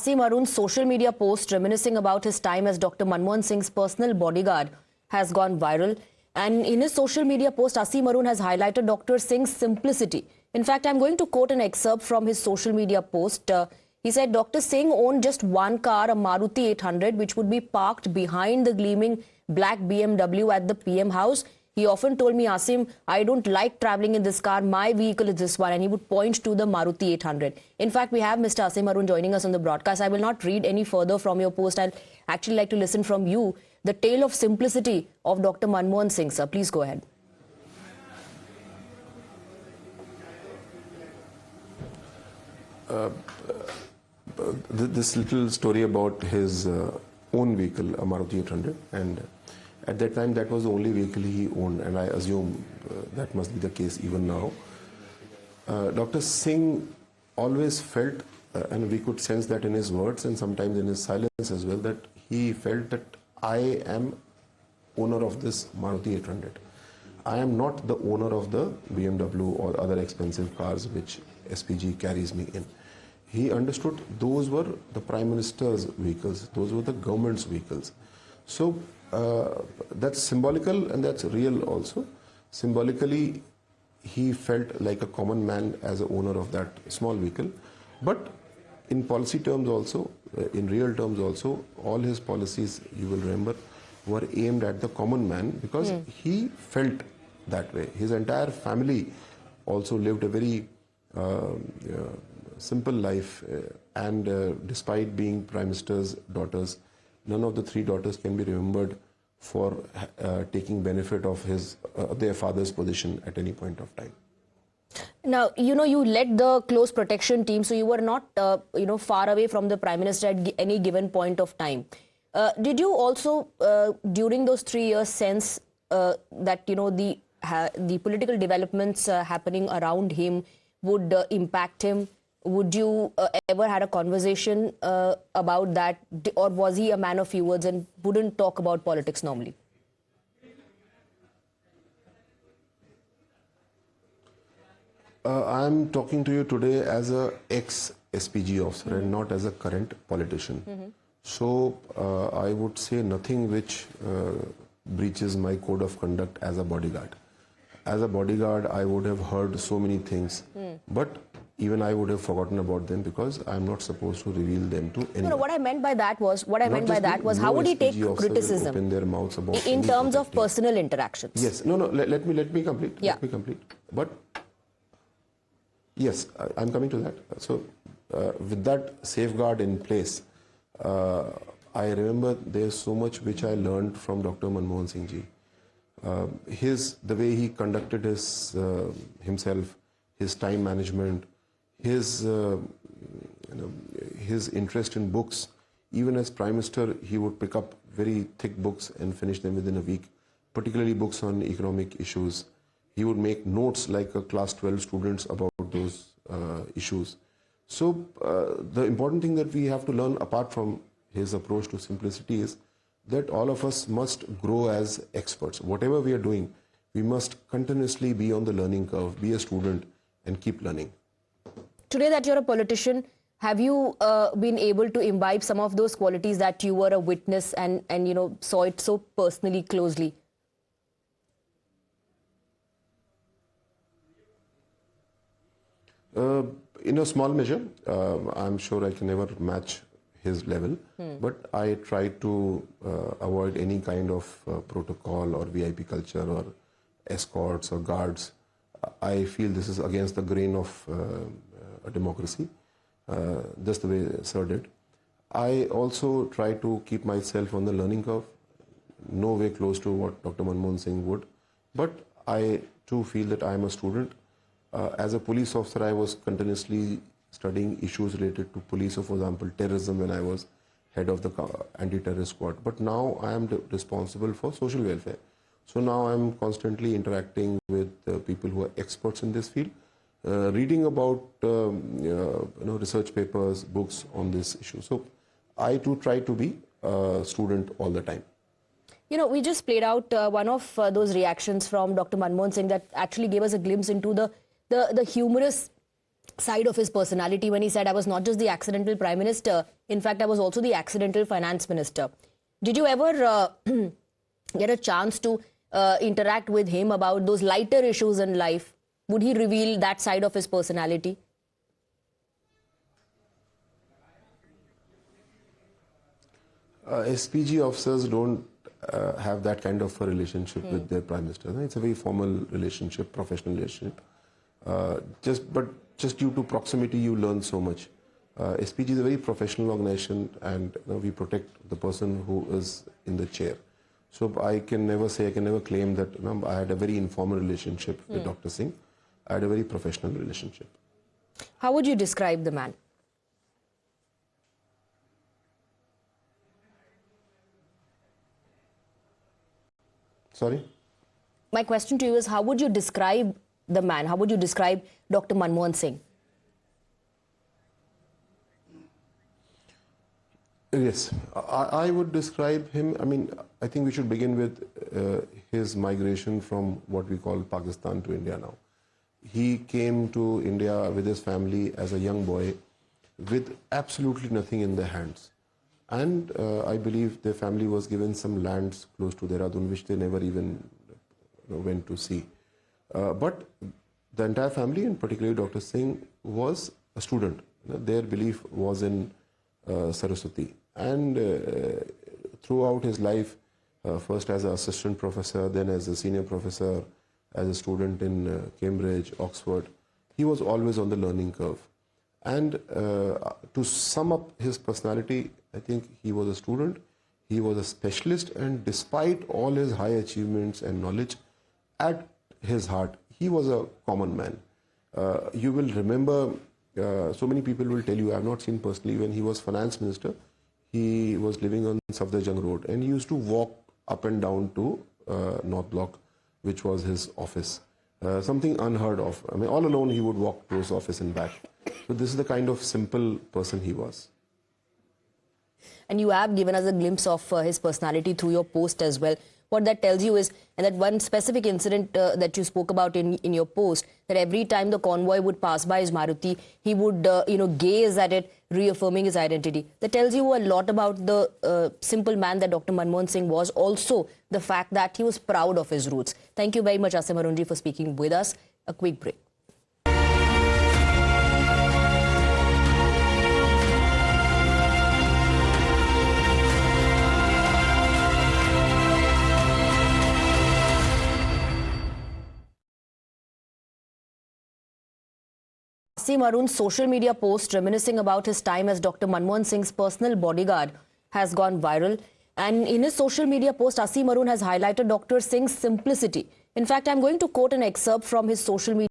Asim Arun's social media post reminiscing about his time as Dr. Manmohan Singh's personal bodyguard has gone viral. And in his social media post, Asim Arun has highlighted Dr. Singh's simplicity. In fact, I'm going to quote an excerpt from his social media post. He said, Dr. Singh owned just one car, a Maruti 800, which would be parked behind the gleaming black BMW at the PM house. He often told me, Asim, I don't like traveling in this car. My vehicle is this one. And he would point to the Maruti 800. In fact, we have Mr. Asim Arun joining us on the broadcast. I will not read any further from your post. I'd actually like to listen from you. The tale of simplicity of Dr. Manmohan Singh, sir. Please go ahead. This little story about his own vehicle, a Maruti 800, and at that time that was the only vehicle he owned, and I assume that must be the case even now. Dr. Singh always felt, and we could sense that in his words and sometimes in his silence as well, that he felt that I am owner of this Maruti 800. I am not the owner of the BMW or other expensive cars which SPG carries me in. He understood those were the Prime Minister's vehicles, those were the government's vehicles. So that's symbolical and that's real also. Symbolically, he felt like a common man as a owner of that small vehicle. But in policy terms also, in real terms also, all his policies, you will remember, were aimed at the common man because he felt that way. His entire family also lived a very simple life, and despite being Prime Minister's daughters, none of the three daughters can be remembered for taking benefit of their father's position at any point of time. Now, you led the close protection team, so you were not, far away from the Prime Minister at any given point of time. Did you also, during those 3 years, sense that, the political developments happening around him would impact him? Would you ever had a conversation about that, or was he a man of few words and wouldn't talk about politics normally? I'm talking to you today as a ex-SPG officer and not as a current politician. So I would say nothing which breaches my code of conduct as a bodyguard. As a bodyguard, I would have heard so many things, but even I would have forgotten about them because I'm not supposed to reveal them to anyone. No, what I meant by that was, how would he take criticism open their mouths about in terms of personal interactions? Yes, no, let me complete. Yeah. Let me complete. But yes, I'm coming to that. So with that safeguard in place, I remember there's so much which I learned from Dr. Manmohan Singh ji. The way he conducted himself, his time management, his interest in books. Even as Prime Minister, he would pick up very thick books and finish them within a week, particularly books on economic issues. He would make notes like a class 12 students about those issues. So the important thing that we have to learn apart from his approach to simplicity is that all of us must grow as experts. Whatever we are doing, we must continuously be on the learning curve, be a student and keep learning. Today that you're a politician, have you been able to imbibe some of those qualities that you were a witness and saw it so personally, closely? In a small measure, I'm sure I can never match his level, but I try to avoid any kind of protocol or VIP culture or escorts or guards. I feel this is against the grain of a democracy, just the way Sir did. I also try to keep myself on the learning curve, no way close to what Dr. Manmohan Singh would, but I too feel that I am a student. As a police officer, I was continuously studying issues related to police, so for example, terrorism when I was head of the anti-terrorist squad. But now I am responsible for social welfare. So now I'm constantly interacting with people who are experts in this field, reading about research papers, books on this issue. So I too try to be a student all the time. We just played out one of those reactions from Dr. Manmohan Singh that actually gave us a glimpse into the humorous side of his personality when he said, I was not just the accidental prime minister, in fact, I was also the accidental finance minister. Did you ever get a chance to interact with him about those lighter issues in life? Would he reveal that side of his personality? SPG officers don't have that kind of a relationship with their prime minister. It's a very formal relationship, professional relationship. Just due to proximity, you learn so much. SPG is a very professional organization, and we protect the person who is in the chair. So I can never claim that I had a very informal relationship with Dr. Singh. I had a very professional relationship. How would you describe the man? Sorry? My question to you is, how would you describe the man? How would you describe Dr. Manmohan Singh? Yes, I would describe him. I mean, I think we should begin with his migration from what we call Pakistan to India now. He came to India with his family as a young boy with absolutely nothing in their hands. And I believe their family was given some lands close to Dehradun, which they never even went to see. But the entire family, and particularly Dr. Singh, was a student. Their belief was in Saraswati. And throughout his life, first as an assistant professor, then as a senior professor, as a student in Cambridge, Oxford, he was always on the learning curve. And to sum up his personality, I think he was a student, he was a specialist, and despite all his high achievements and knowledge, at his heart, he was a common man. You will remember, so many people will tell you, I have not seen personally, when he was finance minister, he was living on Safdarjung Road, and he used to walk up and down to North Block, which was his office. Something unheard of. I mean, all alone he would walk to his office and back. So this is the kind of simple person he was. And you have given us a glimpse of his personality through your post as well. What that tells you is, and that one specific incident that you spoke about in your post, that every time the convoy would pass by his Maruti, he would, gaze at it, reaffirming his identity. That tells you a lot about the simple man that Dr. Manmohan Singh was. Also, the fact that he was proud of his roots. Thank you very much, Asim Arun ji, for speaking with us. A quick break. Asim Arun's social media post reminiscing about his time as Dr. Manmohan Singh's personal bodyguard has gone viral. And in his social media post, Asim Arun has highlighted Dr. Singh's simplicity. In fact, I'm going to quote an excerpt from his social media